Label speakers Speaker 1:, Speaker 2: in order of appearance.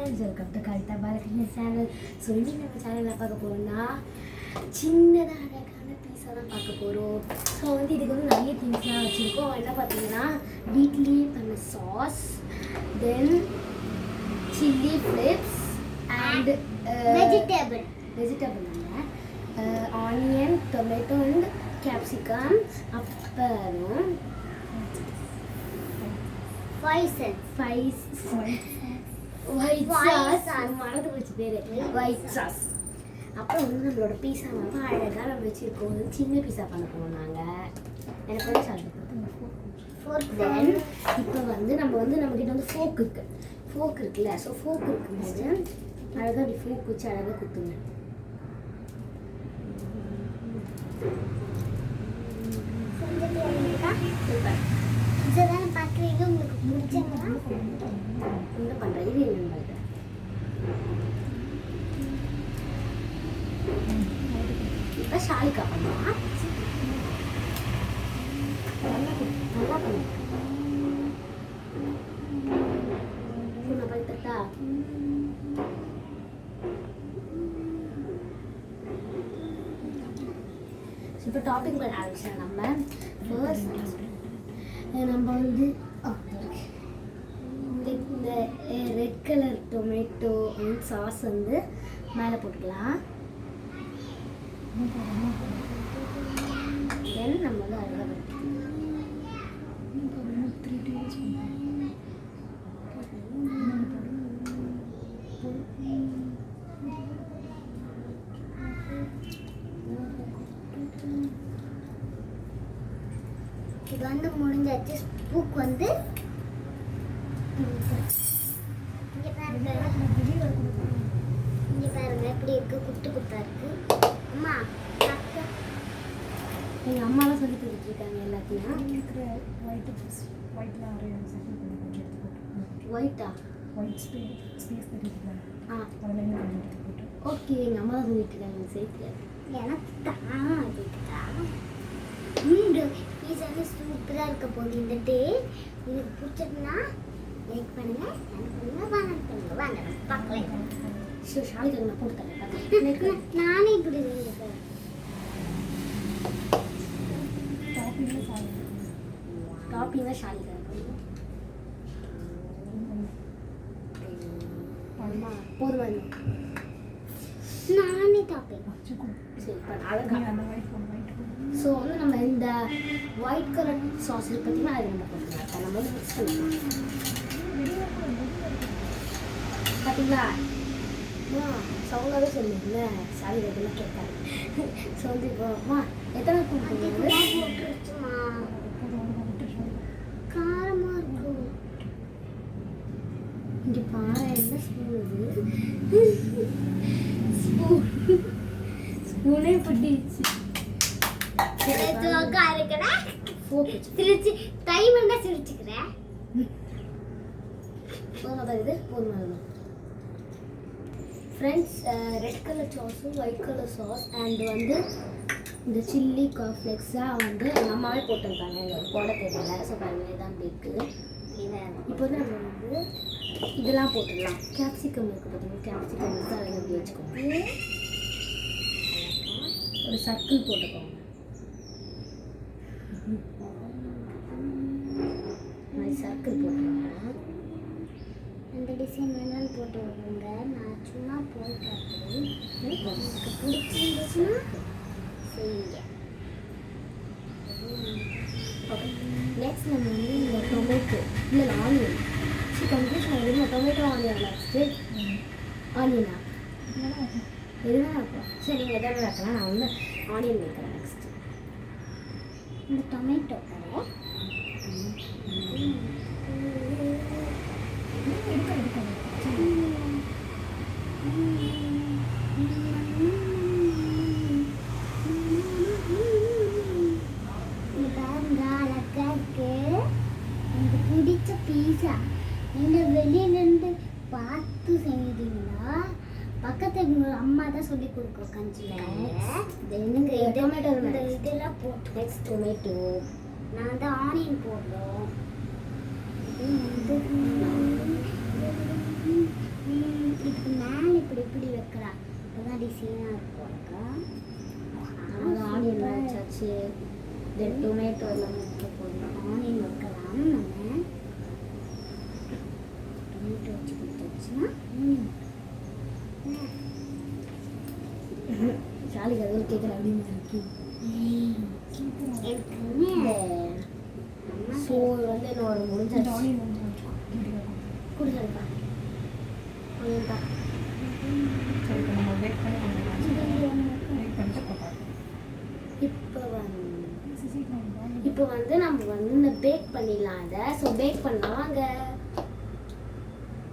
Speaker 1: Friends, welcome to Kavitha Balakrishnan channel. So இன்னைக்கு நம்ம சேனலில் பார்க்க போகிறோம்னா சின்னதாக அழகான பீஸா தான் பார்க்க போகிறோம். ஸோ இதுக்கு நிறைய திங்ஸ்லாம் வச்சுருக்கோம். என்ன பார்த்தீங்கன்னா வீட்லேயே பண்ண sauce, then chilli flips and vegetable onion, tomato and capsicum, அப்புறம் 5 cents ஒயிட் சாஸ், மறந்து போச்சு பேர், ஒயிட் சாஸ். அப்புறம் நம்மளோட பீஸா வந்து அழகாக நம்ம வச்சுருக்கோம். சின்ன பீஸா பண்ண போனோம் நாங்கள். எனக்கு வந்து சாப்பிட்டு தென் இப்போ நம்மக்கிட்ட ஃபோக் இருக்குல்ல. ஸோ ஃபோக் இருக்கும்போது அழகாக அப்படி ஃபோக் வச்சு அழகாக குத்துங்க. பார்க்குறீங்க, உங்களுக்கு முடிச்சாங்கன்னா என்ன பண்ணுறது என்னன்னு இப்போ ஷாலிகா பண்ணலாம். நல்லா பண்ணுங்க. நான் பார்த்துட்டா இப்போ டாப்பிங் பண்ண ஆரம்பிச்சோம். நம்ம ஃபர்ஸ்ட் நம்ம வந்து இந்த red colour tomato and sauce வந்து மேலே போட்டுக்கலாம். தென் நம்ம வந்து அழகாக இது வந்து முடிஞ்சாச்சு. ஸ்பூக் வந்து இங்கே பாருங்க எப்படி இருக்கு, குத்து குத்தா இருக்கு. அம்மா எங்கள் அம்மாலாம் சொல்லி கொடுத்துட்டு இருக்காங்க எல்லாத்தையும். ஒயிட்டா ஓகே, எங்கள் அம்மா தான் சொல்லிட்டு இருக்காங்க. சேர்த்து எனக்கு தான் பீஸா வந்து சூப்பராக இருக்க போகுது. இந்த டே உங்களுக்கு பிடிச்சதுன்னா லைக் பண்ணுங்க, வாங்க பார்க்கலாம். ஸோ ஷாலிகா நான் போட்டு தரேன். நானே இப்படி டாப்பிங்காக ஷாலிகா போதுமா? நானே டாப்பிங் சரி அழகாக. ஸோ வந்து நம்ம இந்த ஒயிட் கலர் சாஸ் பார்த்தீங்கன்னா அது நம்ம போட்டுக்கலாம். நம்ம வந்து மிக்ஸ் பண்ணிக்கலாம். பார்த்தீங்களா? சவுண்டாகவே சொல்லுங்க, சாரி இதெல்லாம் கேட்காது. ஸோ வந்து இப்போ அம்மா எத்தனை போட்டுருமா? காரமாக இருக்கும். இங்கே பாரு என்ன ஸ்பூனே பட்டிடுச்சு. ஃப்ரெண்ட்ஸ், ரெட் கலர் சாஸும் ஒயிட் கலர் சாஸ் அண்ட் வந்து இந்த சில்லி கார்ன்ஃப்ளேக்ஸாக வந்து எங்கள் அம்மாவே போட்டிருக்காங்க. எங்களுக்கு போட தெரியல. ஸோ பாருங்க இதான் அப்படி இருக்குது. இப்போ வந்து நம்ம வந்து இதெல்லாம் போட்டுடலாம். கேப்சிகம் இருக்குது பார்த்தீங்கன்னா, கேப்சிகம் வந்து அதை எப்படி வச்சுக்கோங்க. ஒரு சர்க்கிள் போட்டுக்கோங்க. சர்க்கிள் போட்டுக்கோங்க. அந்த டிசைன் வேணாலும் போட்டு விடுங்க. நான் சும்மா போட்டு எனக்கு பிடிச்சிருந்துச்சுன்னா செய்யுங்க. ஓகே, நெக்ஸ்ட் நம்ம வந்து இந்த டொமேட்டோ இல்லை ஆனியன் கம்ப்ளீட் ஆகிடும். டொமேட்டோ ஆனியன் நெக்ஸ்ட்டு ஆனியனா எதுவும் வைக்கலாம். சரி நீங்கள் எதாவது வைக்கலாம். நான் வந்து ஆனியன் வைக்கிறேன். நெக்ஸ்ட்டு இந்த டொமேட்டோ தரேன். எனக்கு பிடிச்ச பீஸா நீங்கள் வெளியிலேருந்து பார்த்து செஞ்சீங்கன்னா பக்கத்து அம்மா தான் சொல்லி கொடுக்குறோம் கஞ்சியில். டொமேட்டோ இதெல்லாம் போட்டு நெக்ஸ்ட் டொமேட்டோ நான் தான் ஆனியன் போடுறோம். டிசைனாக இருக்கும். ஆனியன் வச்சாச்சு. தென் டொமேட்டோ எல்லாம் வைக்க போகிறோம். ஆனியன் வைக்கலாம். நம்ம டொமேட்டோ வச்சு கொடுத்தாச்சுன்னா சாலிக்கு அது ஒரு கேட்குற அப்படின்னு இருக்கு. ஸோ வந்து என்னோட முடிஞ்சாச்சு கொடுத்துருப்பா இப்போ வந்து நம்ம வந்து இந்த பேக் பண்ணிடலாம். அதை ஸோ பேக் பண்ணலாம் வாங்க.